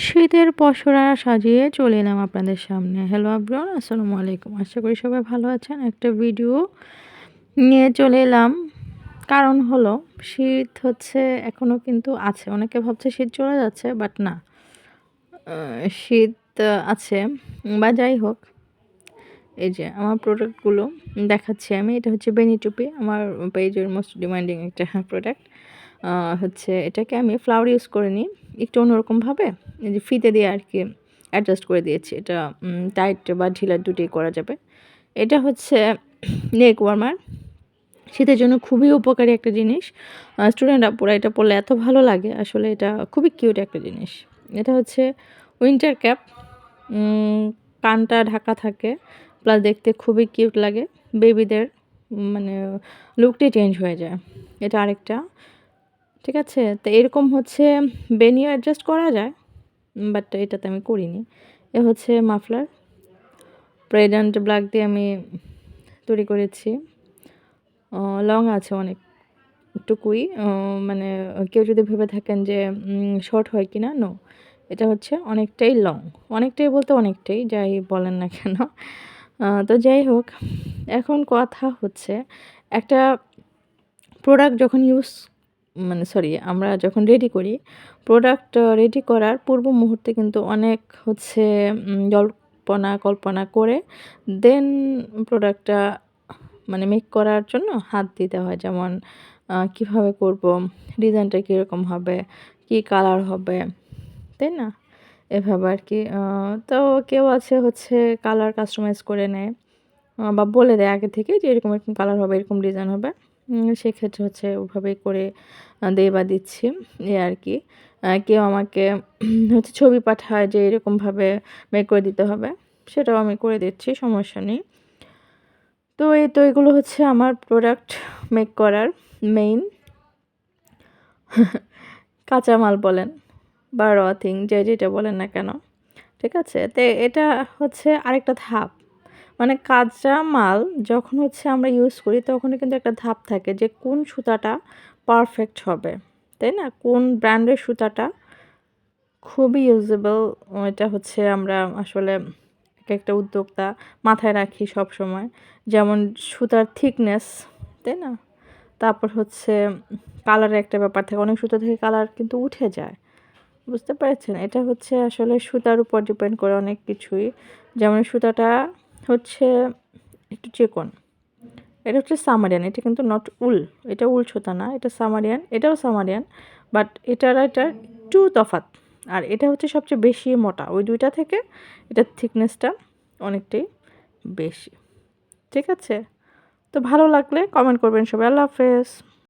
শীতের পসরা সাজিয়ে চলে এলাম আপনাদের সামনে। হ্যালো এভরিওয়ান, আসসালামু আলাইকুম। আশা করি সবাই ভালো আছেন। একটা ভিডিও নিয়ে চলে এলাম। কারণ হলো শীত হচ্ছে এখনো কিন্তু আছে। অনেকে ভাবছে শীত চলে যাচ্ছে, বাট না। আ শীত আছে বা যাই হোক, এই যে আমার প্রোডাক্টগুলো দেখাচ্ছি আমি। এটা হচ্ছে বেনি টুপি। আমার পেজের মোস্ট ডিমান্ডিং একটা প্রোডাক্ট। আ হচ্ছে এটাকে আমি ফ্লাওয়ার ইউজ করিনি। একটু অন্যরকমভাবে এই যে ফিতে দিয়ে আরকি অ্যাডজাস্ট করে দিয়েছি। এটা টাইট বা ঢিলা দুটোই করা যাবে। এটা হচ্ছে নেক ওয়ার্মার। শীতের জন্য খুবই উপকারী একটা জিনিস। স্টুডেন্ট আপুরা এটা পড়লে এত ভালো লাগে। আসলে এটা খুবই কিউট একটা জিনিস। এটা হচ্ছে উইন্টার ক্যাপ। উম কানটা ঢাকা থাকে। প্লাস দেখতে খুবই কিউট লাগে। বেবিদের মানে লুকটাই চেঞ্জ হয়ে যায়। এটা আরেকটা। ঠিক আছে? তো এরকম হচ্ছে বেনিও অ্যাডজাস্ট করা যায়। বাট এটাতে আমি করিনি। এ হচ্ছে মাফলার। প্রেডেন্ট ব্ল্যাক দিয়ে আমি তৈরি করেছি। অ লং আছে অনেকটুকুই। মানে কেউ যদি ভেবে থাকেন যে শর্ট হয় কিনা, নো। এটা হচ্ছে অনেকটাই লং। অনেকটাই বলতে অনেকটাই, যাই বলেন না কেন। তো যাই হোক, এখন কথা হচ্ছে একটা প্রোডাক্ট যখন আমরা যখন রেডি করি, প্রোডাক্ট রেডি করার পূর্ব মুহূর্তে কিন্তু অনেক হচ্ছে কল্পনা করে দেন প্রোডাক্টটা মানে মেক করার জন্য হাত দিতে হয়। যেমন কিভাবে করব, ডিজাইনটা কীরকম হবে, কি কালার হবে, তাই না? এভাবে আরকি। তো কেউ আছে হচ্ছে কালার কাস্টমাইজ করে নেয়। বা বলে দেয় আগে থেকে যে এরকম, এরকম কালার হবে, এরকম ডিজাইন হবে। সেক্ষেত্রে হচ্ছে ওভাবেই করে দেই বা দিচ্ছি, এই আরকি। কেউ আমাকে হচ্ছে ছবি পাঠায় যে এরকমভাবে মেক করে দিতে হবে। সেটাও আমি করে দিচ্ছি, সমস্যা নেই। তো এগুলো হচ্ছে আমার প্রোডাক্ট মেক করার মেইন কাঁচামাল বলেন বা র থিং, যে যেটা বলেন না কেন। ঠিক আছে? তো এটা হচ্ছে আরেকটা ধাপ। মানে কাঁচামাল যখন হচ্ছে আমরা ইউজ করি তখনই কিন্তু একটা ধাপ থাকে যে কোন সুতাটা পারফেক্ট হবে। তাই না? কোন ব্র্যান্ডের সুতাটা খুবই ইউজেবল। এটা হচ্ছে আমরা আসলে একেকটা উদ্যোক্তা মাথায় রাখি সবসময়। যেমন সুতার থিকনেস, তাই না? তারপর হচ্ছে কালারের একটা ব্যাপার থাকে। অনেক সুতা থেকে কালার কিন্তু উঠে যায়। বুঝতে পেরেছেন? এটা হচ্ছে আসলে সুতার উপর ডিপেন্ড করে অনেক কিছুই। যেমন সুতাটা হচ্ছে একটু চিকন। এটা হচ্ছে সামারিয়ান। এটা কিন্তু নট উল। এটা উল সুতা না। এটা সামারিয়ান। এটাও সামারিয়ান। বাট এটার আর এটার একটু তফাৎ। আর এটা হচ্ছে সবচেয়ে বেশি মোটা। ওই ২ টা থেকে এটার থিকনেসটা অনেকটাই বেশি। ঠিক আছে? তো ভালো লাগলে কমেন্ট করবেন সবাই। আল্লাহ হাফেজ।